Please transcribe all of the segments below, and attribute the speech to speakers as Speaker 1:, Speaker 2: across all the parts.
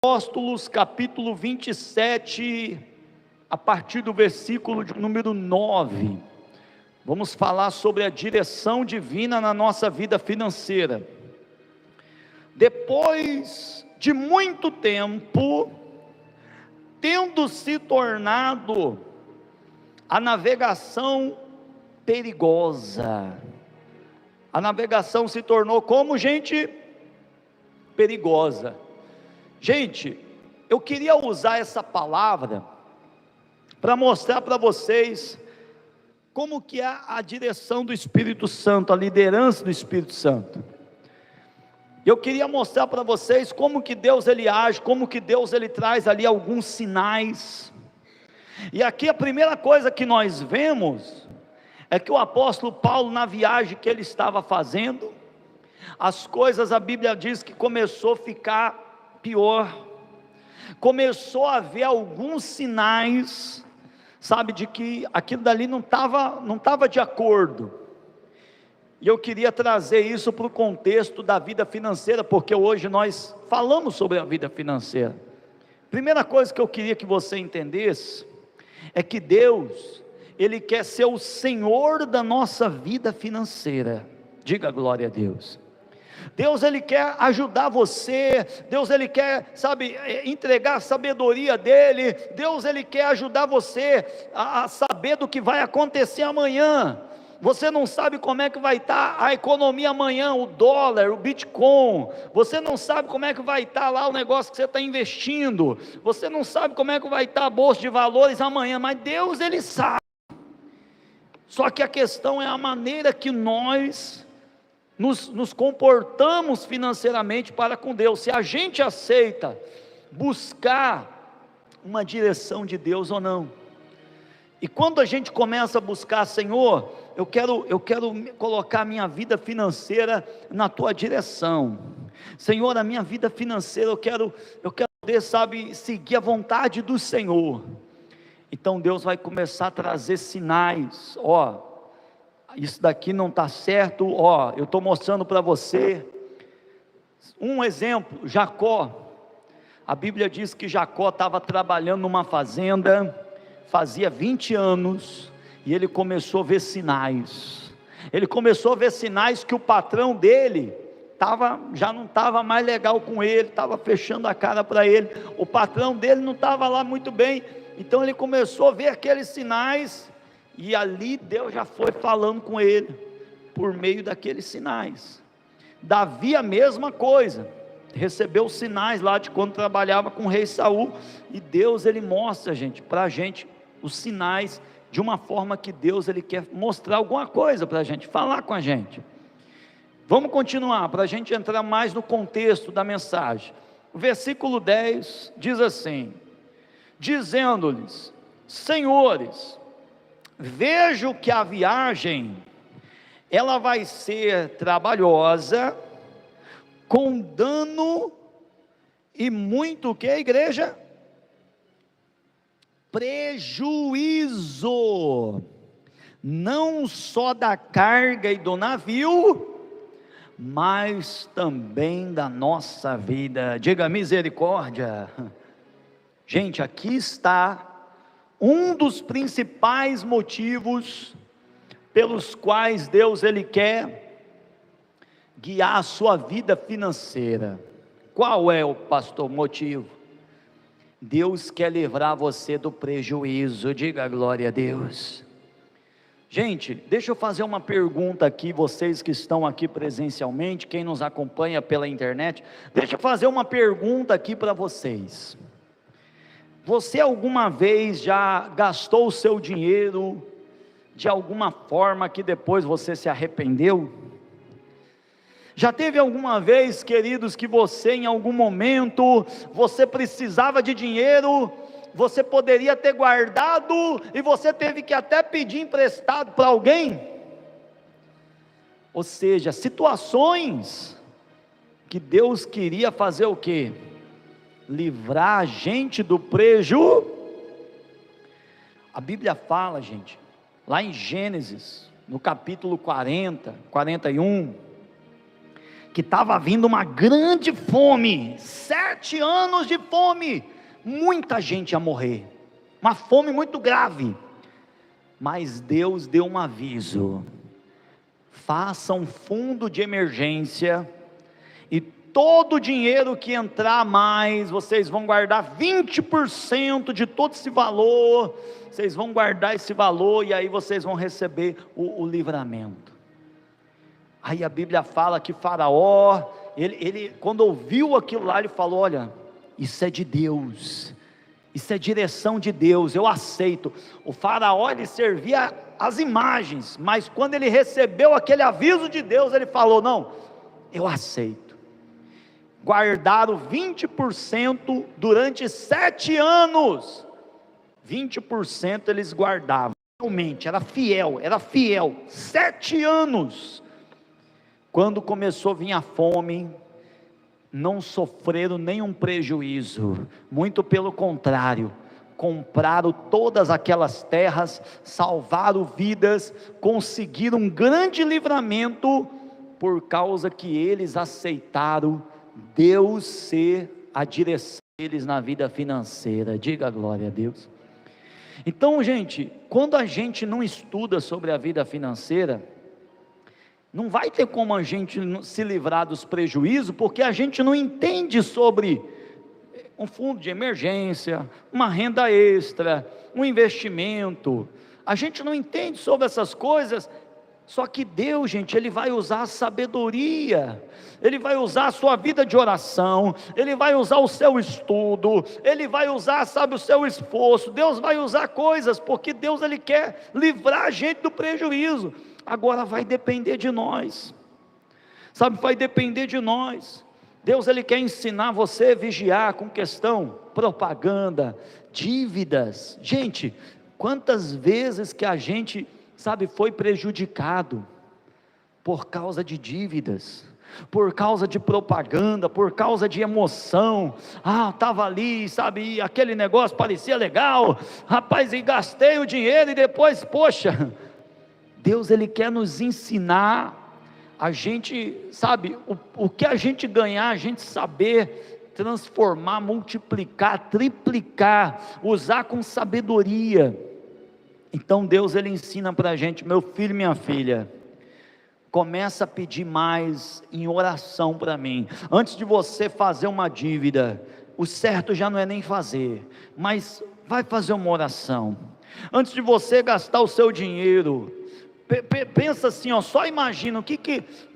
Speaker 1: Apóstolos, capítulo 27, a partir do versículo de número 9, vamos falar sobre a direção divina na nossa vida financeira. Depois de muito tempo, tendo se tornado a navegação perigosa, a navegação se tornou como, gente? Perigosa. Gente, eu queria usar essa palavra para mostrar para vocês como que é a direção do Espírito Santo, a liderança do Espírito Santo. Eu queria mostrar para vocês como que Deus ele age, como que Deus ele traz ali alguns sinais. E aqui a primeira coisa que nós vemos é que o apóstolo Paulo, na viagem que ele estava fazendo, as coisas, a Bíblia diz que começou a ficar pior, começou a haver alguns sinais, sabe, de que aquilo dali não estava de acordo. E eu queria trazer isso para o contexto da vida financeira, porque hoje nós falamos sobre a vida financeira. Primeira coisa que eu queria que você entendesse, é que Deus, Ele quer ser o Senhor da nossa vida financeira. Diga glória a Deus. Deus ele quer ajudar você, Deus ele quer, sabe, entregar a sabedoria dele, Deus ele quer ajudar você a saber do que vai acontecer amanhã. Você não sabe como é que vai estar a economia amanhã, o dólar, o Bitcoin, você não sabe como é que vai estar lá o negócio que você está investindo, você não sabe como é que vai estar a bolsa de valores amanhã, mas Deus ele sabe. Só que a questão é a maneira que nós nos comportamos financeiramente para com Deus, se a gente aceita buscar uma direção de Deus ou não. E quando a gente começa a buscar, Senhor, eu quero colocar a minha vida financeira na tua direção, Senhor, a minha vida financeira, eu quero poder, sabe, seguir a vontade do Senhor. Então Deus vai começar a trazer sinais, isso daqui não está certo, eu estou mostrando para você. Um exemplo, Jacó, a Bíblia diz que Jacó estava trabalhando numa fazenda, fazia 20 anos, e ele começou a ver sinais, que o patrão dele já não estava mais legal com ele, estava fechando a cara para ele, o patrão dele não estava lá muito bem, então ele começou a ver aqueles sinais, e ali Deus já foi falando com ele, por meio daqueles sinais. Davi a mesma coisa, recebeu sinais lá de quando trabalhava com o rei Saul, e Deus ele mostra, para a gente, os sinais, de uma forma que Deus ele quer mostrar alguma coisa para a gente, falar com a gente. Vamos continuar, para a gente entrar mais no contexto da mensagem. O versículo 10 diz assim: dizendo-lhes: senhores, vejo que a viagem, ela vai ser trabalhosa, com dano e muito, o que, igreja? Prejuízo, não só da carga e do navio, mas também da nossa vida. Diga misericórdia. Gente, aqui está um dos principais motivos pelos quais Deus ele quer guiar a sua vida financeira. Qual é o motivo? Deus quer livrar você do prejuízo. Diga glória a Deus. Gente, deixa eu fazer uma pergunta aqui, vocês que estão aqui presencialmente, quem nos acompanha pela internet, deixa eu fazer uma pergunta aqui para vocês. Você alguma vez já gastou o seu dinheiro de alguma forma que depois você se arrependeu? Já teve alguma vez, queridos, que você em algum momento, você precisava de dinheiro, você poderia ter guardado, e você teve que até pedir emprestado para alguém? Ou seja, situações que Deus queria fazer o quê? Livrar a gente do prejuízo. A Bíblia fala, gente, lá em Gênesis, no capítulo 40, 41, que estava vindo uma grande fome, 7 anos de fome, muita gente ia morrer, uma fome muito grave, mas Deus deu um aviso: faça um fundo de emergência, e todo o dinheiro que entrar a mais, vocês vão guardar 20% de todo esse valor, vocês vão guardar esse valor, e aí vocês vão receber o livramento. Aí a Bíblia fala que Faraó, ele quando ouviu aquilo lá, ele falou: olha, isso é de Deus, isso é direção de Deus, eu aceito. O Faraó, ele servia as imagens, mas quando ele recebeu aquele aviso de Deus, ele falou: não, eu aceito. Guardaram 20% durante 7 anos, 20% eles guardavam, realmente, era fiel, 7 anos. Quando começou a vir a fome, não sofreram nenhum prejuízo, muito pelo contrário, compraram todas aquelas terras, salvaram vidas, conseguiram um grande livramento, por causa que eles aceitaram Deus ser a direção deles na vida financeira. Diga glória a Deus. Então, gente, quando a gente não estuda sobre a vida financeira, não vai ter como a gente se livrar dos prejuízos, porque a gente não entende sobre um fundo de emergência, uma renda extra, um investimento. A gente não entende sobre essas coisas. Só que Deus, gente, Ele vai usar a sabedoria, Ele vai usar a sua vida de oração, Ele vai usar o seu estudo, Ele vai usar, sabe, o seu esforço. Deus vai usar coisas, porque Deus, Ele quer livrar a gente do prejuízo. Agora vai depender de nós, sabe, vai depender de nós. Deus, Ele quer ensinar você a vigiar com questão, propaganda, dívidas. Gente, quantas vezes que a gente, sabe, foi prejudicado por causa de dívidas, por causa de propaganda, por causa de emoção. Estava ali, sabe, aquele negócio parecia legal, rapaz, e gastei o dinheiro, e depois, poxa. Deus, Ele quer nos ensinar, a gente, sabe, o que a gente ganhar, a gente saber transformar, multiplicar, triplicar, usar com sabedoria. Então Deus, Ele ensina para a gente: meu filho, minha filha, começa a pedir mais em oração para mim. Antes de você fazer uma dívida, o certo já não é nem fazer, mas vai fazer uma oração. Antes de você gastar o seu dinheiro, pensa assim, só imagina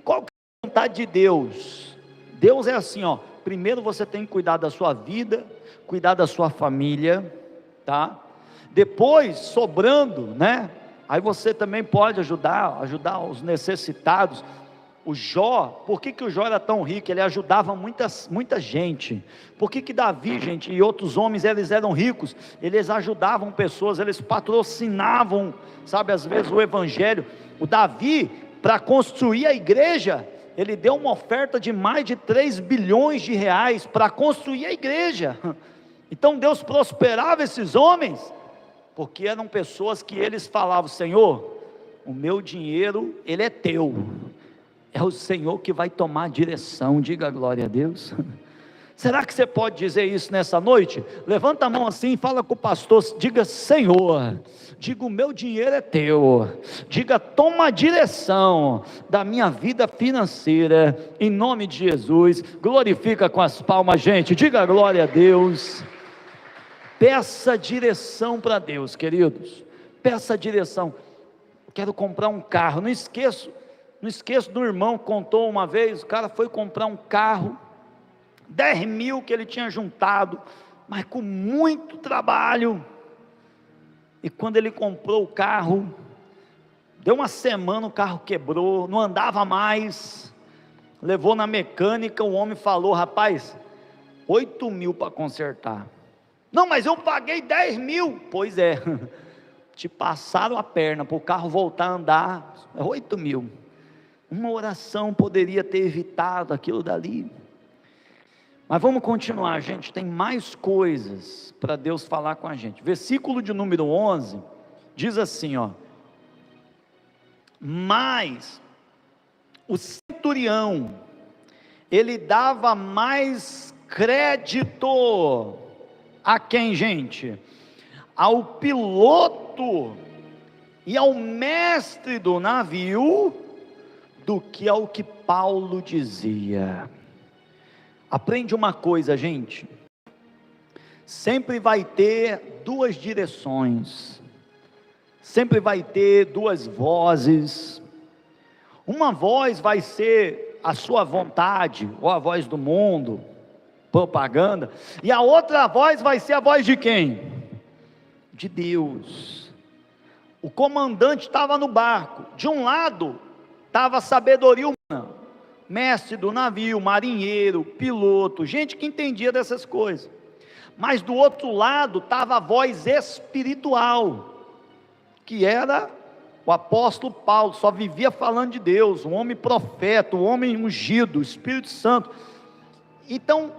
Speaker 1: qual que é a vontade de Deus. Deus é assim, primeiro você tem que cuidar da sua vida, cuidar da sua família, tá? Depois, sobrando, né? Aí você também pode ajudar os necessitados. O Jó, por que o Jó era tão rico? Ele ajudava muita gente. Por que Davi, gente, e outros homens, eles eram ricos? Eles ajudavam pessoas, eles patrocinavam, sabe, às vezes o evangelho. O Davi, para construir a igreja, ele deu uma oferta de mais de 3 bilhões de reais para construir a igreja. Então Deus prosperava esses homens, porque eram pessoas que eles falavam: Senhor, o meu dinheiro, ele é teu, é o Senhor que vai tomar a direção. Diga glória a Deus. Será que você pode dizer isso nessa noite? Levanta a mão assim e fala com o pastor, diga: Senhor, diga, o meu dinheiro é teu, diga, toma a direção da minha vida financeira, em nome de Jesus. Glorifica com as palmas, gente, diga glória a Deus. Peça direção para Deus, queridos, peça direção. Quero comprar um carro, não esqueço do irmão que contou uma vez. O cara foi comprar um carro, 10 mil que ele tinha juntado, mas com muito trabalho. E quando ele comprou o carro, deu uma semana, o carro quebrou, não andava mais. Levou na mecânica, o homem falou: rapaz, 8 mil para consertar. Não, mas eu paguei 10 mil. Pois é, te passaram a perna para o carro voltar a andar. 8 mil. Uma oração poderia ter evitado aquilo dali. Mas vamos continuar, gente, tem mais coisas para Deus falar com a gente. Versículo de número 11, diz assim, mas o centurião ele dava mais crédito a quem, gente? Ao piloto e ao mestre do navio, do que ao que Paulo dizia. Aprende uma coisa, gente: sempre vai ter duas direções, sempre vai ter duas vozes. Uma voz vai ser a sua vontade, ou a voz do mundo, propaganda, e a outra voz vai ser a voz de quem? De Deus. O comandante estava no barco, de um lado estava a sabedoria humana, mestre do navio, marinheiro, piloto, gente que entendia dessas coisas, mas do outro lado estava a voz espiritual, que era o apóstolo Paulo, só vivia falando de Deus, um homem profeta, um homem ungido, o Espírito Santo. Então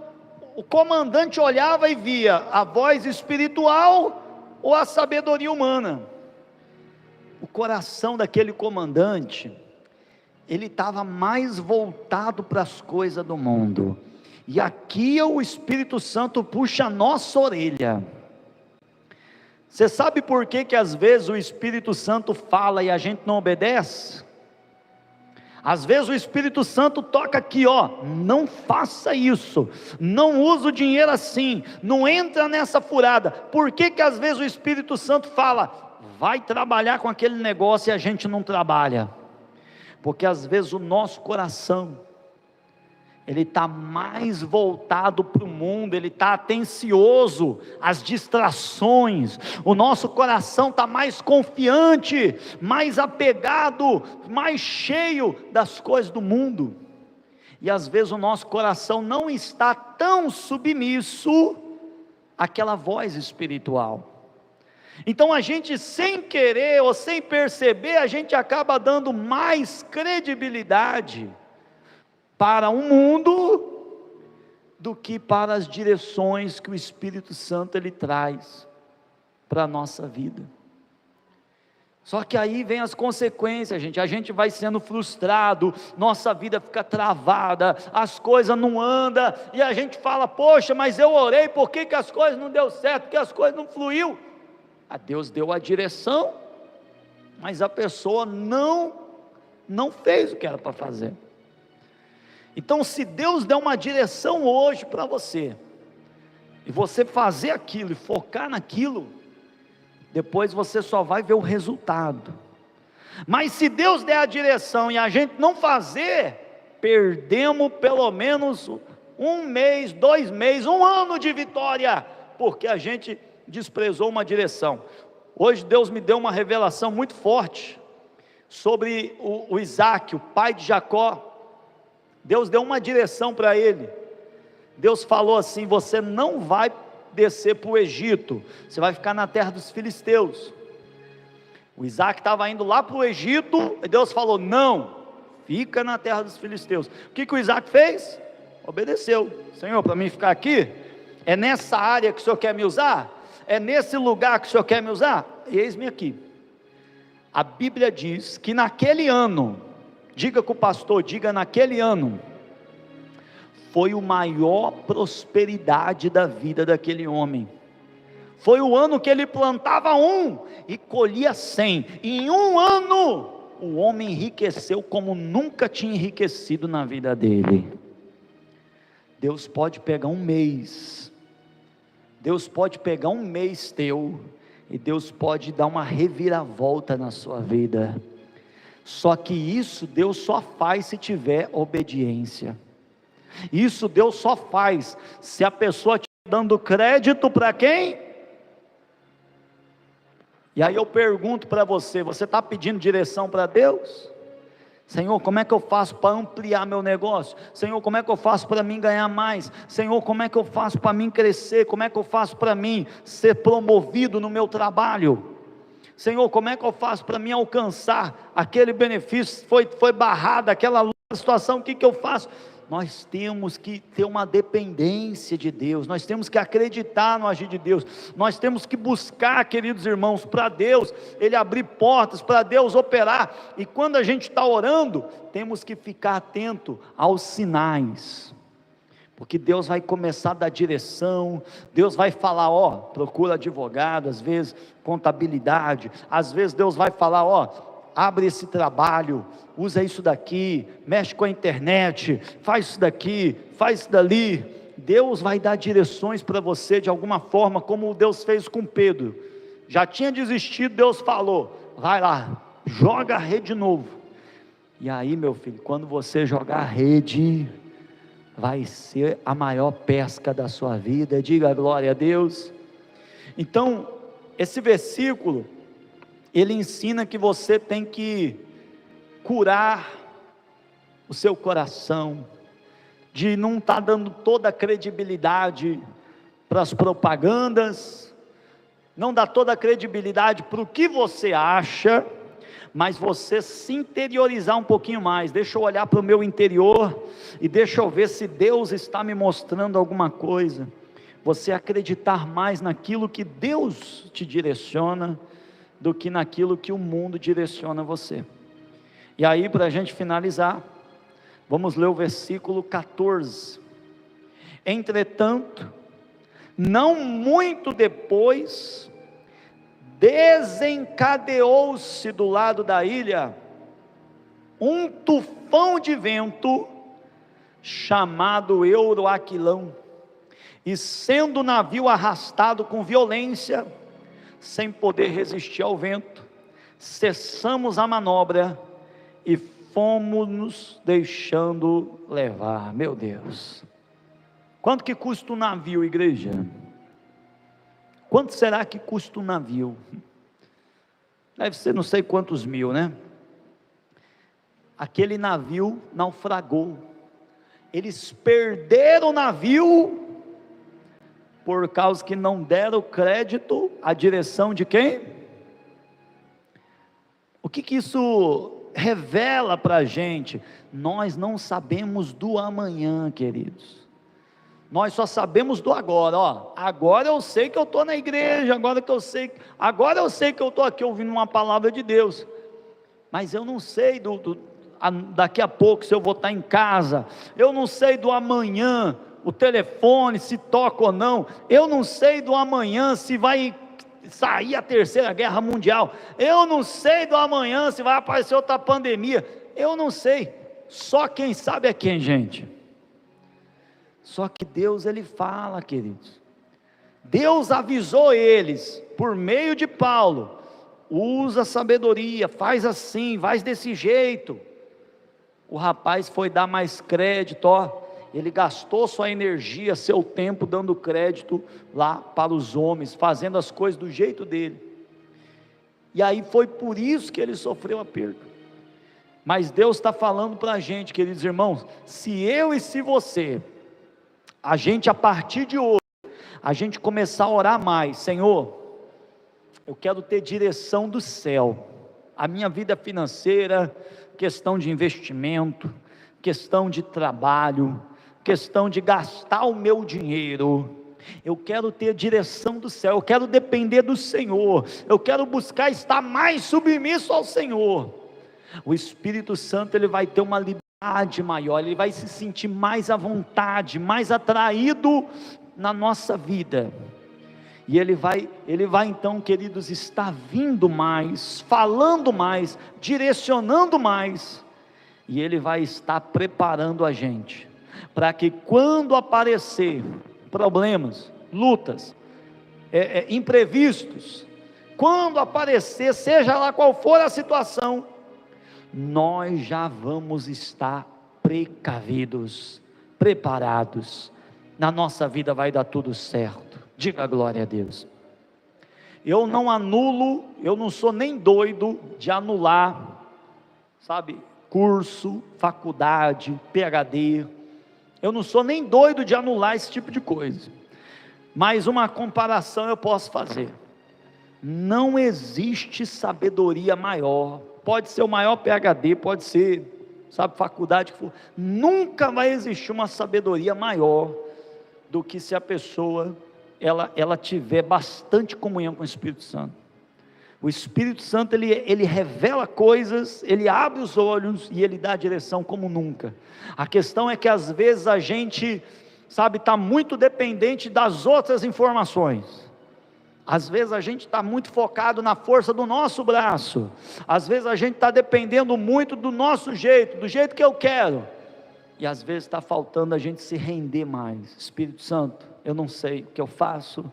Speaker 1: o comandante olhava e via a voz espiritual ou a sabedoria humana. O coração daquele comandante, ele estava mais voltado para as coisas do mundo, e aqui o Espírito Santo puxa a nossa orelha. Você sabe por que às vezes o Espírito Santo fala e a gente não obedece? Às vezes o Espírito Santo toca aqui, ó, não faça isso, não use o dinheiro assim, não entra nessa furada. Por que às vezes o Espírito Santo fala, vai trabalhar com aquele negócio e a gente não trabalha? Porque às vezes o nosso coração, ele está mais voltado para o mundo, ele está atencioso às distrações, o nosso coração está mais confiante, mais apegado, mais cheio das coisas do mundo, e às vezes o nosso coração não está tão submisso àquela voz espiritual. Então a gente, sem querer ou sem perceber, a gente acaba dando mais credibilidade para o mundo do que para as direções que o Espírito Santo ele traz para a nossa vida. Só que aí vem as consequências, gente. A gente vai sendo frustrado, nossa vida fica travada, as coisas não andam, e a gente fala, poxa, mas eu orei, por que as coisas não deu certo, porque as coisas não fluiu? Deus deu a direção, mas a pessoa não fez o que era para fazer. Então, se Deus der uma direção hoje para você, e você fazer aquilo, e focar naquilo, depois você só vai ver o resultado. Mas se Deus der a direção, e a gente não fazer, perdemos pelo menos 1 mês, 2 meses, 1 ano de vitória, porque a gente desprezou uma direção. Hoje Deus me deu uma revelação muito forte, sobre o Isaac, o pai de Jacó. Deus deu uma direção para ele. Deus falou assim, você não vai descer para o Egito, você vai ficar na terra dos filisteus. O Isaac estava indo lá para o Egito, e Deus falou, não, fica na terra dos filisteus. O que o Isaac fez? Obedeceu. Senhor, para mim ficar aqui, é nessa área que o Senhor quer me usar? É nesse lugar que o Senhor quer me usar? Eis-me aqui. A Bíblia diz que naquele ano, diga com o pastor, diga naquele ano, foi o maior prosperidade da vida daquele homem. Foi o ano que ele plantava 1 e colhia 100, e em 1 ano, o homem enriqueceu como nunca tinha enriquecido na vida dele. Deus pode pegar 1 mês, Deus pode pegar 1 mês teu, e Deus pode dar uma reviravolta na sua vida. Só que isso Deus só faz se tiver obediência. Isso Deus só faz se a pessoa estiver dando crédito para quem? E aí eu pergunto para você, você está pedindo direção para Deus? Senhor, como é que eu faço para ampliar meu negócio? Senhor, como é que eu faço para mim ganhar mais? Senhor, como é que eu faço para mim crescer? Como é que eu faço para mim ser promovido no meu trabalho? Senhor, como é que eu faço para mim alcançar aquele benefício? Foi barrada aquela situação, o que eu faço? nós temos que ter uma dependência de Deus, nós temos que acreditar no agir de Deus, nós temos que buscar, queridos irmãos, para Deus, Ele abrir portas, para Deus operar, e quando a gente está orando, temos que ficar atento aos sinais, porque Deus vai começar a dar direção, Deus vai falar, procura advogado, às vezes contabilidade, às vezes Deus vai falar, abre esse trabalho, usa isso daqui, mexe com a internet, faz isso daqui, faz isso dali. Deus vai dar direções para você de alguma forma, como Deus fez com Pedro. Já tinha desistido, Deus falou, vai lá, joga a rede de novo. E aí, meu filho, quando você jogar a rede, vai ser a maior pesca da sua vida. Diga glória a Deus. Então, esse versículo, ele ensina que você tem que curar o seu coração, de não estar dando toda a credibilidade para as propagandas, não dar toda a credibilidade para o que você acha, mas você se interiorizar um pouquinho mais. Deixa eu olhar para o meu interior, e deixa eu ver se Deus está me mostrando alguma coisa, você acreditar mais naquilo que Deus te direciona, do que naquilo que o mundo direciona você. E aí, para a gente finalizar, vamos ler o versículo 14. Entretanto, não muito depois, desencadeou-se do lado da ilha um tufão de vento, chamado Euroaquilão, e sendo o navio arrastado com violência, sem poder resistir ao vento, cessamos a manobra e fomos nos deixando levar. Meu Deus, quanto que custa um navio, igreja? Quanto será que custa um navio? Deve ser não sei quantos mil, né? Aquele navio naufragou, eles perderam o navio, por causa que não deram crédito à direção de quem? O que isso revela para a gente? Nós não sabemos do amanhã, queridos, nós só sabemos do agora. Agora eu sei que eu estou na igreja, agora eu sei que eu estou aqui ouvindo uma palavra de Deus, mas eu não sei daqui a pouco se eu vou estar em casa, eu não sei do amanhã, o telefone se toca ou não, eu não sei do amanhã se vai sair a terceira guerra mundial, eu não sei do amanhã se vai aparecer outra pandemia, eu não sei, só quem sabe é quem, gente? Só que Deus, Ele fala, queridos, Deus avisou eles, por meio de Paulo, usa sabedoria, faz assim, faz desse jeito. O rapaz foi dar mais crédito, ele gastou sua energia, seu tempo, dando crédito lá para os homens, fazendo as coisas do jeito dele, e aí foi por isso que ele sofreu a perda. Mas Deus está falando para a gente, queridos irmãos, se eu e se você, a gente a partir de hoje, a gente começar a orar mais, Senhor, eu quero ter direção do céu, a minha vida financeira, questão de investimento, questão de trabalho, questão de gastar o meu dinheiro, eu quero ter direção do céu, eu quero depender do Senhor, eu quero buscar estar mais submisso ao Senhor. O Espírito Santo, ele vai ter uma liberdade maior, ele vai se sentir mais à vontade, mais atraído na nossa vida, e ele vai então, queridos, estar vindo mais, falando mais, direcionando mais, e ele vai estar preparando a gente, para que quando aparecer problemas, lutas, imprevistos, quando aparecer, seja lá qual for a situação, nós já vamos estar precavidos, preparados, na nossa vida vai dar tudo certo. Diga glória a Deus. Eu não anulo, eu não sou nem doido de anular, sabe, curso, faculdade, PhD, eu não sou nem doido de anular esse tipo de coisa, mas uma comparação eu posso fazer. Não existe sabedoria maior, pode ser o maior PhD, pode ser sabe, faculdade que for, nunca vai existir uma sabedoria maior do que se a pessoa, ela tiver bastante comunhão com o Espírito Santo. O Espírito Santo, ele revela coisas, ele abre os olhos e ele dá a direção como nunca. A questão é que às vezes a gente, sabe, está muito dependente das outras informações. Às vezes a gente está muito focado na força do nosso braço, às vezes a gente está dependendo muito do nosso jeito, do jeito que eu quero, e às vezes está faltando a gente se render mais. Espírito Santo, eu não sei o que eu faço,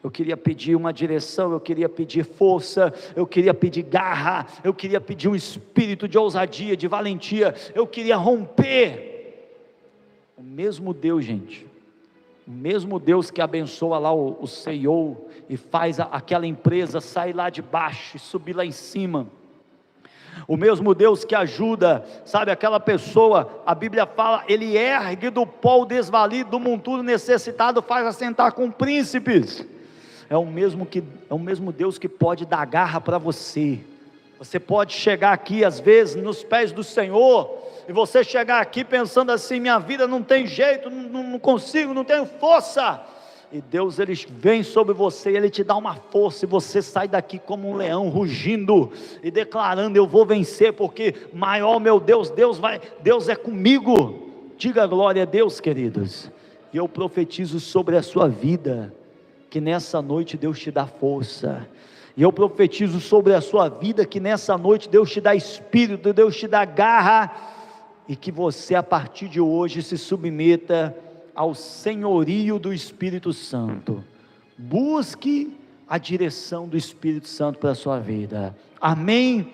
Speaker 1: eu queria pedir uma direção, eu queria pedir força, eu queria pedir garra, eu queria pedir um espírito de ousadia, de valentia, eu queria romper. O mesmo Deus, gente, o mesmo Deus que abençoa lá o CEO e faz aquela empresa sair lá de baixo e subir lá em cima, o mesmo Deus que ajuda, sabe, aquela pessoa, a Bíblia fala, ele ergue do pó o desvalido, do monturo necessitado, faz assentar com príncipes. É o mesmo Deus que pode dar garra para você. Você pode chegar aqui às vezes nos pés do Senhor, e você chegar aqui pensando assim, minha vida não tem jeito, não consigo, não tenho força, e Deus, ele vem sobre você, ele te dá uma força, e você sai daqui como um leão, rugindo, e declarando, eu vou vencer, porque maior meu Deus, Deus é comigo. Diga glória a Deus, queridos. E eu profetizo sobre a sua vida, que nessa noite Deus te dá força, e eu profetizo sobre a sua vida, que nessa noite Deus te dá espírito, Deus te dá garra, e que você a partir de hoje se submeta ao senhorio do Espírito Santo. Busque a direção do Espírito Santo para a sua vida. Amém?